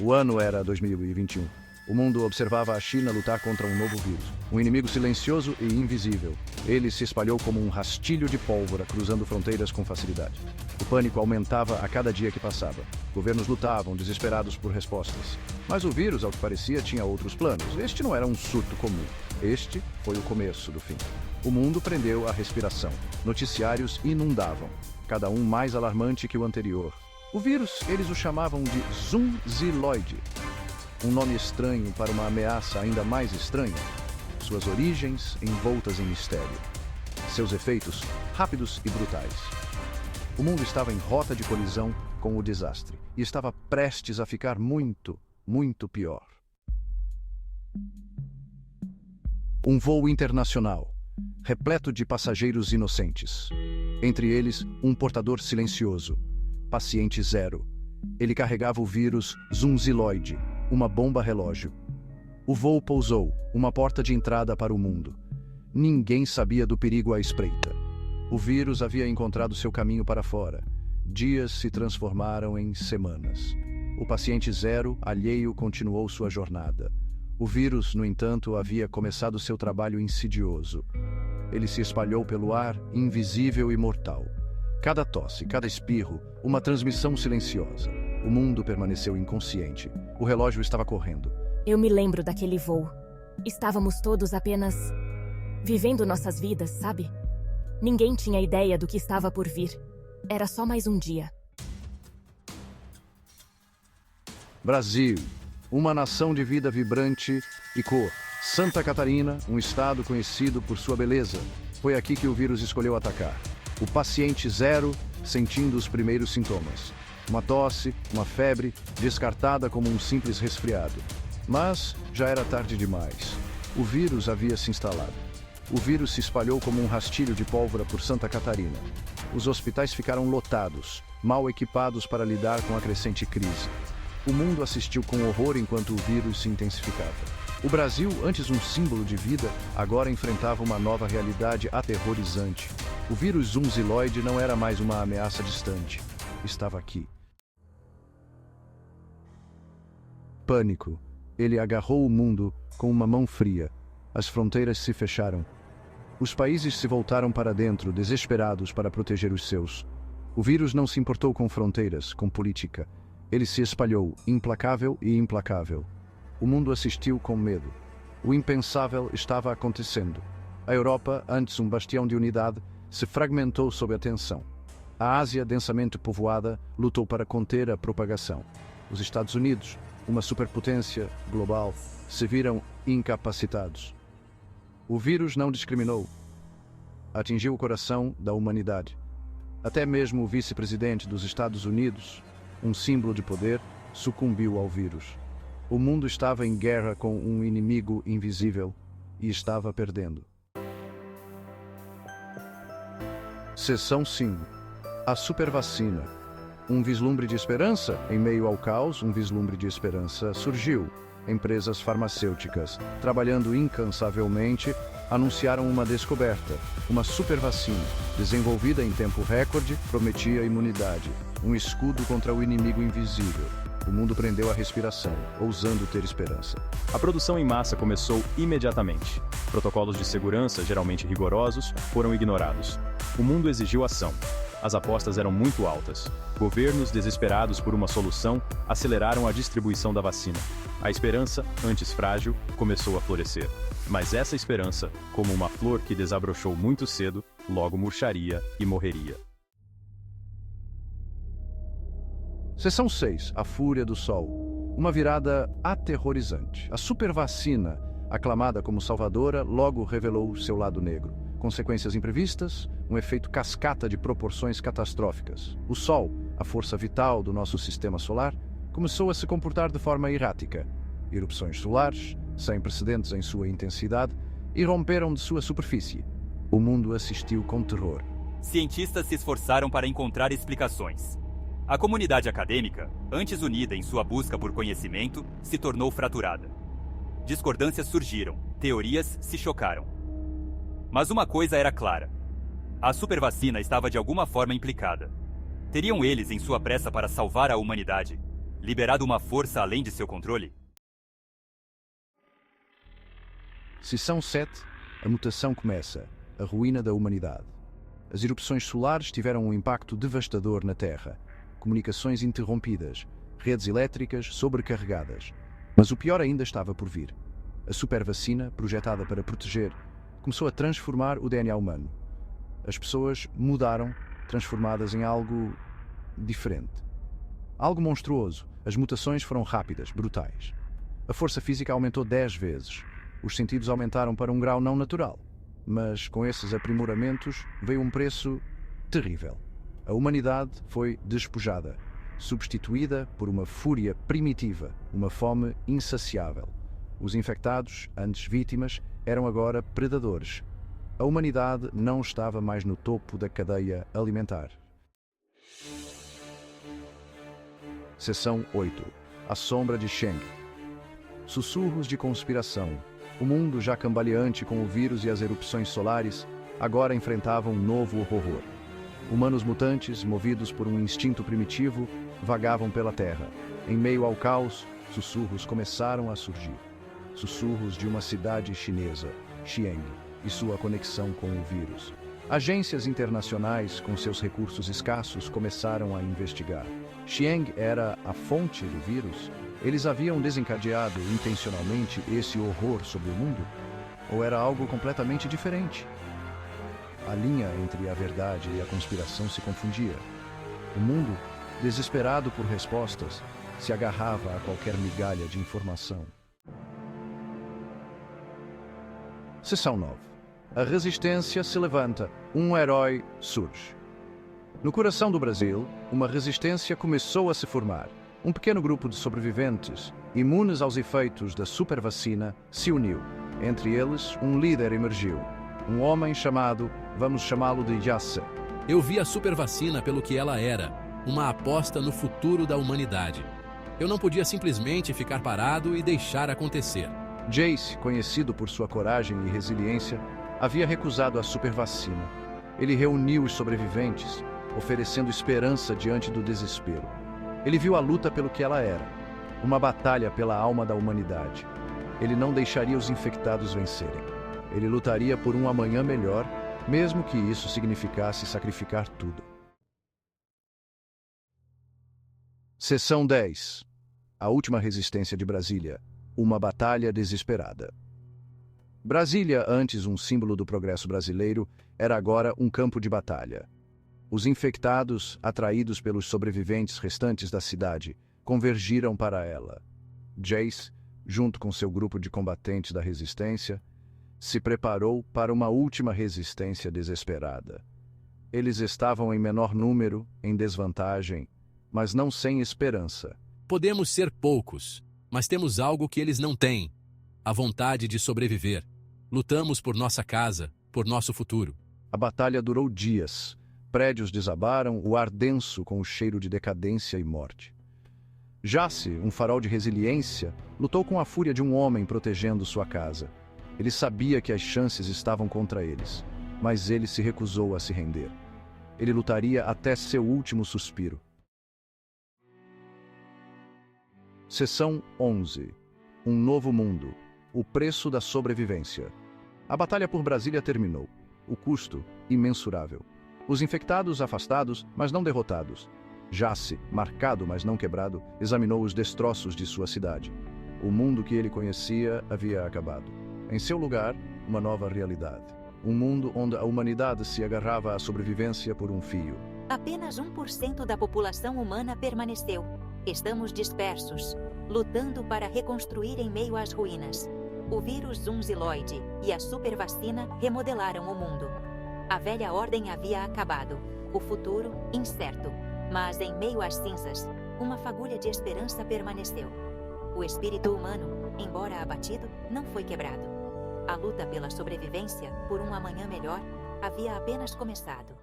O ano era 2021. O mundo observava a China lutar contra um novo vírus, um inimigo silencioso e invisível. Ele se espalhou como um rastilho de pólvora, cruzando fronteiras com facilidade. O pânico aumentava a cada dia que passava. Governos lutavam, desesperados por respostas. Mas o vírus, ao que parecia, tinha outros planos. Este não era um surto comum. Este foi o começo do fim. O mundo prendeu a respiração. Noticiários inundavam, cada um mais alarmante que o anterior. O vírus, eles o chamavam de zunziloide. Um nome estranho para uma ameaça ainda mais estranha. Suas origens envoltas em mistério. Seus efeitos rápidos e brutais. O mundo estava em rota de colisão com o desastre e estava prestes a ficar muito, muito pior. Um voo internacional, repleto de passageiros inocentes. Entre eles, um portador silencioso, paciente zero. Ele carregava o vírus zunziloide, uma bomba relógio. O voo pousou, uma porta de entrada para o mundo. Ninguém sabia do perigo à espreita. O vírus havia encontrado seu caminho para fora. Dias se transformaram em semanas. O paciente zero, alheio, continuou sua jornada. O vírus, no entanto, havia começado seu trabalho insidioso. Ele se espalhou pelo ar, invisível e mortal. Cada tosse, cada espirro, uma transmissão silenciosa. O mundo permaneceu inconsciente. O relógio estava correndo. Eu me lembro daquele voo. Estávamos todos apenas vivendo nossas vidas, sabe? Ninguém tinha ideia do que estava por vir. Era só mais um dia. Brasil, uma nação de vida vibrante e cor. Santa Catarina, um estado conhecido por sua beleza. Foi aqui que o vírus escolheu atacar. O paciente zero, sentindo os primeiros sintomas. Uma tosse, uma febre, descartada como um simples resfriado. Mas já era tarde demais. O vírus havia se instalado. O vírus se espalhou como um rastilho de pólvora por Santa Catarina. Os hospitais ficaram lotados, mal equipados para lidar com a crescente crise. O mundo assistiu com horror enquanto o vírus se intensificava. O Brasil, antes um símbolo de vida, agora enfrentava uma nova realidade aterrorizante. O vírus zunziloide não era mais uma ameaça distante. Estava aqui. Pânico. Ele agarrou o mundo com uma mão fria. As fronteiras se fecharam. Os países se voltaram para dentro, desesperados para proteger os seus. O vírus não se importou com fronteiras, com política. Ele se espalhou, implacável e implacável. O mundo assistiu com medo. O impensável estava acontecendo. A Europa, antes um bastião de unidade, se fragmentou sob a tensão. A Ásia, densamente povoada, lutou para conter a propagação. Os Estados Unidos, uma superpotência global, se viram incapacitados. O vírus não discriminou. Atingiu o coração da humanidade. Até mesmo o vice-presidente dos Estados Unidos, um símbolo de poder, sucumbiu ao vírus. O mundo estava em guerra com um inimigo invisível e estava perdendo. Seção 5. A supervacina. Um vislumbre de esperança? Em meio ao caos, um vislumbre de esperança surgiu. Empresas farmacêuticas, trabalhando incansavelmente, anunciaram uma descoberta. Uma supervacina, desenvolvida em tempo recorde, prometia imunidade. Um escudo contra o inimigo invisível. O mundo prendeu a respiração, ousando ter esperança. A produção em massa começou imediatamente. Protocolos de segurança, geralmente rigorosos, foram ignorados. O mundo exigiu ação. As apostas eram muito altas. Governos, desesperados por uma solução, aceleraram a distribuição da vacina. A esperança, antes frágil, começou a florescer. Mas essa esperança, como uma flor que desabrochou muito cedo, logo murcharia e morreria. Seção 6. A Fúria do Sol. Uma virada aterrorizante. A supervacina, aclamada como salvadora, logo revelou seu lado negro. Consequências imprevistas, um efeito cascata de proporções catastróficas. O Sol, a força vital do nosso sistema solar, começou a se comportar de forma errática. Erupções solares, sem precedentes em sua intensidade, irromperam de sua superfície. O mundo assistiu com terror. Cientistas se esforçaram para encontrar explicações. A comunidade acadêmica, antes unida em sua busca por conhecimento, se tornou fraturada. Discordâncias surgiram, teorias se chocaram. Mas uma coisa era clara. A supervacina estava de alguma forma implicada. Teriam eles, em sua pressa para salvar a humanidade, liberado uma força além de seu controle? Seção 7. A mutação começa. A ruína da humanidade. As erupções solares tiveram um impacto devastador na Terra. Comunicações interrompidas, redes elétricas sobrecarregadas. Mas o pior ainda estava por vir. A supervacina, projetada para proteger, começou a transformar o DNA humano. As pessoas mudaram, transformadas em algo diferente. Algo monstruoso. As mutações foram rápidas, brutais. A força física aumentou 10 vezes. Os sentidos aumentaram para um grau não natural. Mas com esses aprimoramentos veio um preço terrível. A humanidade foi despojada, substituída por uma fúria primitiva, uma fome insaciável. Os infectados, antes vítimas, eram agora predadores. A humanidade não estava mais no topo da cadeia alimentar. Seção 8. A sombra de Sheng. Sussurros de conspiração. O mundo, já cambaleante com o vírus e as erupções solares, agora enfrentava um novo horror. Humanos mutantes, movidos por um instinto primitivo, vagavam pela Terra. Em meio ao caos, sussurros começaram a surgir. Sussurros de uma cidade chinesa, Xi'an, e sua conexão com o vírus. Agências internacionais, com seus recursos escassos, começaram a investigar. Xi'an era a fonte do vírus? Eles haviam desencadeado intencionalmente esse horror sobre o mundo? Ou era algo completamente diferente? A linha entre a verdade e a conspiração se confundia. O mundo, desesperado por respostas, se agarrava a qualquer migalha de informação. Seção 9. A resistência se levanta. Um herói surge. No coração do Brasil, uma resistência começou a se formar. Um pequeno grupo de sobreviventes, imunes aos efeitos da supervacina, se uniu. Entre eles, um líder emergiu. Um homem chamado, vamos chamá-lo de Jace. Eu vi a supervacina pelo que ela era, uma aposta no futuro da humanidade. Eu não podia simplesmente ficar parado e deixar acontecer. Jace, conhecido por sua coragem e resiliência, havia recusado a supervacina. Ele reuniu os sobreviventes, oferecendo esperança diante do desespero. Ele viu a luta pelo que ela era, uma batalha pela alma da humanidade. Ele não deixaria os infectados vencerem. Ele lutaria por um amanhã melhor, mesmo que isso significasse sacrificar tudo. Seção 10. A última resistência de Brasília. Uma batalha desesperada. Brasília, antes um símbolo do progresso brasileiro, era agora um campo de batalha. Os infectados, atraídos pelos sobreviventes restantes da cidade, convergiram para ela. Jace, junto com seu grupo de combatentes da resistência, se preparou para uma última resistência desesperada. Eles estavam em menor número, em desvantagem, mas não sem esperança. Podemos ser poucos, mas temos algo que eles não têm: a vontade de sobreviver. Lutamos por nossa casa, por nosso futuro. A batalha durou dias. Prédios desabaram, o ar denso com o cheiro de decadência e morte. Jace, um farol de resiliência, lutou com a fúria de um homem protegendo sua casa. Ele sabia que as chances estavam contra eles, mas ele se recusou a se render. Ele lutaria até seu último suspiro. Seção 11. Um novo mundo. O preço da sobrevivência. A batalha por Brasília terminou. O custo, imensurável. Os infectados afastados, mas não derrotados. Jace, marcado mas não quebrado, examinou os destroços de sua cidade. O mundo que ele conhecia havia acabado. Em seu lugar, uma nova realidade. Um mundo onde a humanidade se agarrava à sobrevivência por um fio. Apenas 1% da população humana permaneceu. Estamos dispersos, lutando para reconstruir em meio às ruínas. O vírus zunziloide e a supervacina remodelaram o mundo. A velha ordem havia acabado, o futuro incerto, mas em meio às cinzas, uma fagulha de esperança permaneceu. O espírito humano, embora abatido, não foi quebrado. A luta pela sobrevivência, por um amanhã melhor, havia apenas começado.